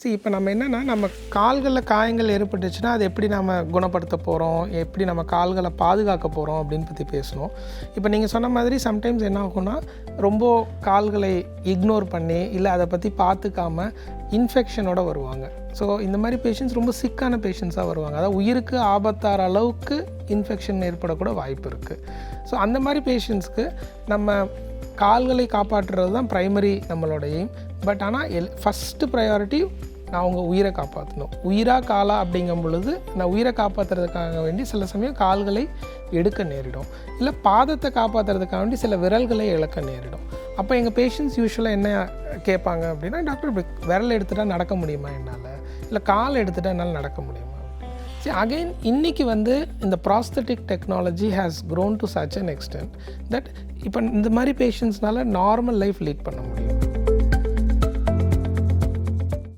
இப்போ நம்ம என்னென்னா, நம்ம கால்களில் காயங்கள் ஏற்பட்டுச்சுன்னா அது எப்படி நம்ம குணப்படுத்த போகிறோம், எப்படி நம்ம கால்களை பாதுகாக்க போகிறோம் அப்படின்னு பற்றி பேசணும். இப்போ நீங்கள் சொன்ன மாதிரி சம்டைம்ஸ் என்ன ஆகும்னா, ரொம்ப கால்களை இக்னோர் பண்ணி இல்லை அதை பற்றி பார்த்துக்காம இன்ஃபெக்ஷனோடு வருவாங்க. ஸோ இந்த மாதிரி பேஷண்ட்ஸ் ரொம்ப சிக்கான பேஷண்ட்ஸாக வருவாங்க. அதாவது உயிருக்கு ஆபத்தார அளவுக்கு இன்ஃபெக்ஷன் ஏற்படக்கூட வாய்ப்பு இருக்குது. ஸோ அந்த மாதிரி பேஷண்ட்ஸ்க்கு நம்ம கால்களை காப்பாற்றுறது தான் ப்ரைமரி நம்மளோட எய்ம். பட் ஆனால் ஃபஸ்ட்டு ப்ரையாரிட்டி நான் அவங்க உயிரை காப்பாற்றணும். உயிராக காலா அப்படிங்கும் பொழுது நான் உயிரை காப்பாற்றுறதுக்காக வேண்டி சில சமயம் கால்களை எடுக்க நேரிடும், இல்லை பாதத்தை காப்பாற்றுறதுக்காக வேண்டி சில விரல்களை இழக்க நேரிடும். அப்போ எங்கள் பேஷண்ட்ஸ் யூஸ்வலாக என்ன கேட்பாங்க அப்படின்னா, டாக்டர் இப்படி விரல் எடுத்துகிட்டா நடக்க முடியுமா என்னால், இல்லை கால் எடுத்துகிட்டா என்னால் நடக்க முடியுமா? சரி, அகெயின் இன்றைக்கி இந்த prosthetic technology has grown to such an extent that இப்போ இந்த மாதிரி பேஷண்ட்ஸ்னால நார்மல் லைஃப் லீட் பண்ண முடியும்.